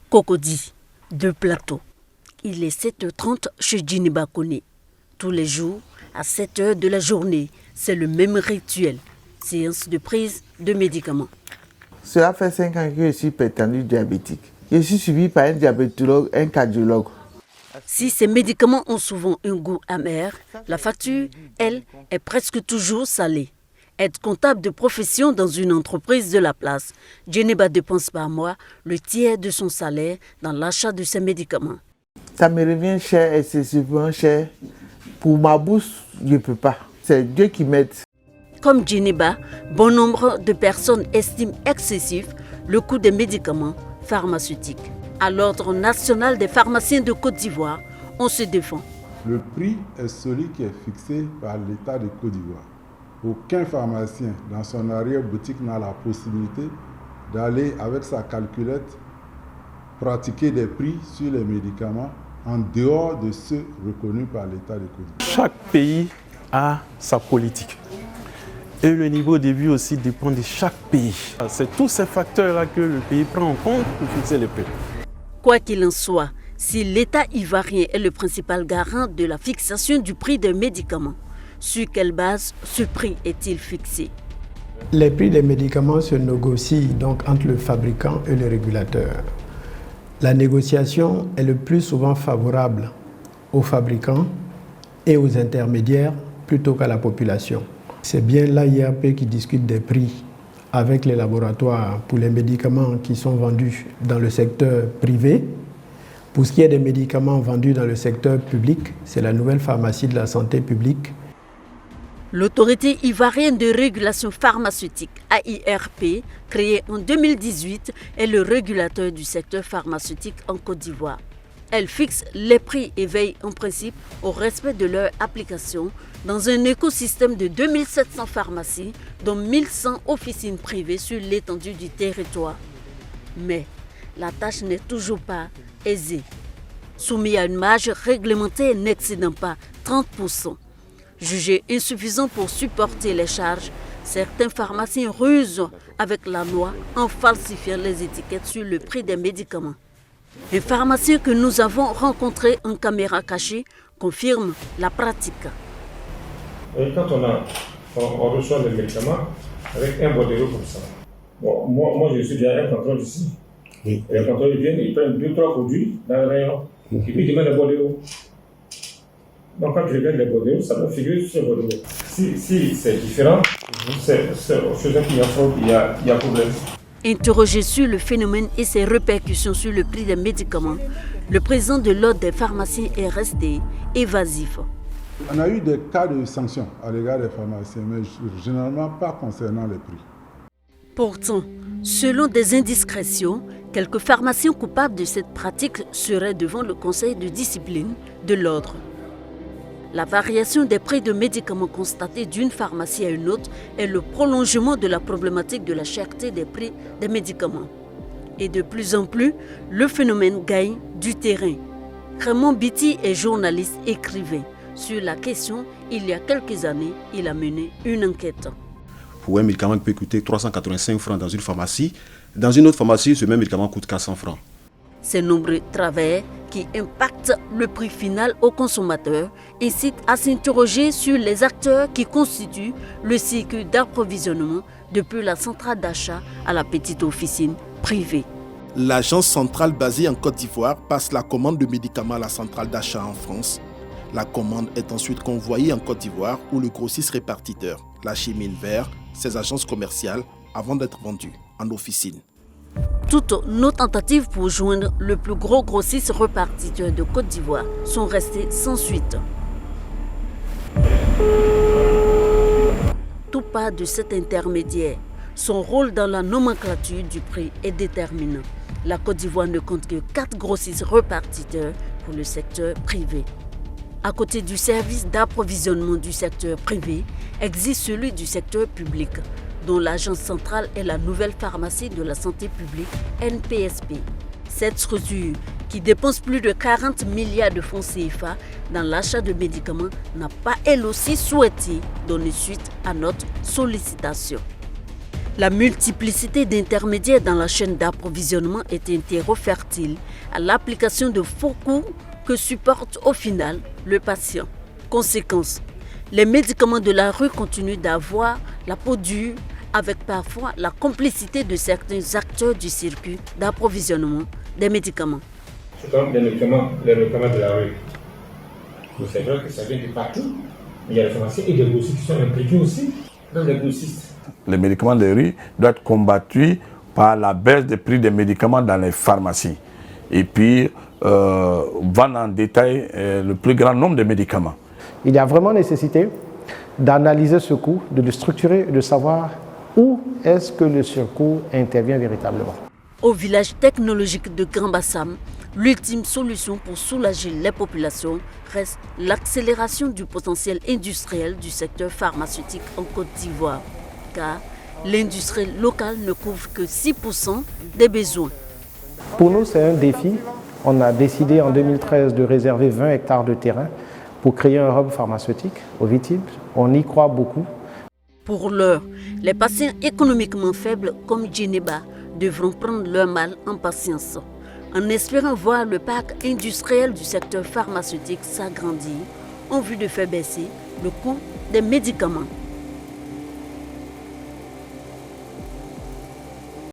Cocody, de Plateau. Il est 7h30 chez Djeniba Kone. Tous les jours, à 7h de la journée, c'est le même rituel. Séance de prise de médicaments. Cela fait 5 ans que je suis hypertendu diabétique. Je suis suivi par un diabétologue, un cardiologue. Si ces médicaments ont souvent un goût amer, la facture, elle, est presque toujours salée. Être comptable de profession dans une entreprise de la place, Djeniba dépense par mois le tiers de son salaire dans l'achat de ses médicaments. Ça me revient cher, excessivement cher. Pour ma bourse, je ne peux pas. C'est Dieu qui m'aide. Comme Djeniba, bon nombre de personnes estiment excessif le coût des médicaments pharmaceutiques. À l'Ordre national des pharmaciens de Côte d'Ivoire, on se défend. Le prix est celui qui est fixé par l'État de Côte d'Ivoire. Aucun pharmacien dans son arrière-boutique n'a la possibilité d'aller avec sa calculette pratiquer des prix sur les médicaments en dehors de ceux reconnus par l'État de Côte d'Ivoire. Chaque pays a sa politique. Et le niveau de vie aussi dépend de chaque pays. C'est tous ces facteurs-là que le pays prend en compte pour fixer les prix. Quoi qu'il en soit, si l'État ivoirien est le principal garant de la fixation du prix des médicaments, sur quelle base ce prix est-il fixé? Les prix des médicaments se négocient donc entre le fabricant et le régulateur. La négociation est le plus souvent favorable aux fabricants et aux intermédiaires plutôt qu'à la population. C'est bien l'AIRP qui discute des prix avec les laboratoires pour les médicaments qui sont vendus dans le secteur privé. Pour ce qui est des médicaments vendus dans le secteur public, c'est la nouvelle pharmacie de la santé publique. L'autorité ivoirienne de régulation pharmaceutique, AIRP, créée en 2018, est le régulateur du secteur pharmaceutique en Côte d'Ivoire. Elle fixe les prix et veille en principe au respect de leur application dans un écosystème de 2700 pharmacies, dont 1100 officines privées sur l'étendue du territoire. Mais la tâche n'est toujours pas aisée. Soumis à une marge réglementaire n'excédant pas 30%. Jugé insuffisant pour supporter les charges, certains pharmaciens rusent avec la loi en falsifiant les étiquettes sur le prix des médicaments. Un pharmacien que nous avons rencontré en caméra cachée confirme la pratique. Et quand on reçoit les médicaments avec un bordereau comme ça, bon, moi je suis déjà un contrôle ici. Oui. Et le contrôle vient, ils prennent 2-3 produits dans le rayon et puis ils mettent le bordereau. Donc quand je regarde les bordereaux, ça me figure sur le bordereau. Si c'est différent, c'est chez un client fraude, il y a problème. Interrogé sur le phénomène et ses répercussions sur le prix des médicaments, le président de l'Ordre des pharmaciens est resté évasif. On a eu des cas de sanctions à l'égard des pharmaciens, mais généralement pas concernant les prix. Pourtant, selon des indiscrétions, quelques pharmaciens coupables de cette pratique seraient devant le conseil de discipline de l'Ordre. La variation des prix de médicaments constatée d'une pharmacie à une autre est le prolongement de la problématique de la cherté des prix des médicaments. Et de plus en plus, le phénomène gagne du terrain. Raymond Biti est journaliste écrivain. Sur la question, il y a quelques années, il a mené une enquête. Pour un médicament qui peut coûter 385 francs dans une pharmacie, dans une autre pharmacie, ce même médicament coûte 400 francs. Ces nombreux travers qui impactent le prix final au consommateur incitent à s'interroger sur les acteurs qui constituent le cycle d'approvisionnement depuis la centrale d'achat à la petite officine privée. L'agence centrale basée en Côte d'Ivoire passe la commande de médicaments à la centrale d'achat en France. La commande est ensuite convoyée en Côte d'Ivoire où le grossiste répartiteur l'achemine vers ses agences commerciales avant d'être vendue en officine. Toutes nos tentatives pour joindre le plus gros grossiste répartiteur de Côte d'Ivoire sont restées sans suite. Tout part de cet intermédiaire. Son rôle dans la nomenclature du prix est déterminant. La Côte d'Ivoire ne compte que 4 grossistes répartiteurs pour le secteur privé. À côté du service d'approvisionnement du secteur privé, existe celui du secteur public, dont l'agence centrale est la nouvelle pharmacie de la santé publique, NPSP. Cette structure, qui dépense plus de 40 milliards de francs CFA dans l'achat de médicaments, n'a pas elle aussi souhaité donner suite à notre sollicitation. La multiplicité d'intermédiaires dans la chaîne d'approvisionnement est un terreau fertile à l'application de faux coûts que supporte au final le patient. Conséquence, les médicaments de la rue continuent d'avoir la peau dure avec parfois la complicité de certains acteurs du circuit d'approvisionnement des médicaments. C'est comme les médicaments de la rue. C'est vrai que ça vient de partout. Il y a les pharmaciens et les grossistes qui sont impliqués aussi, même les grossistes. Les médicaments de rue doivent être combattus par la baisse des prix des médicaments dans les pharmacies. Et puis, vendre en détail le plus grand nombre de médicaments. Il y a vraiment nécessité d'analyser ce coût, de le structurer et de savoir où est-ce que le surcoût intervient véritablement. Au village technologique de Grand Bassam, l'ultime solution pour soulager les populations reste l'accélération du potentiel industriel du secteur pharmaceutique en Côte d'Ivoire, car l'industrie locale ne couvre que 6% des besoins. Pour nous, c'est un défi. On a décidé en 2013 de réserver 20 hectares de terrain pour créer un hub pharmaceutique au Vitible. On y croit beaucoup. Pour l'heure, les patients économiquement faibles comme Djeneba devront prendre leur mal en patience, en espérant voir le parc industriel du secteur pharmaceutique s'agrandir en vue de faire baisser le coût des médicaments.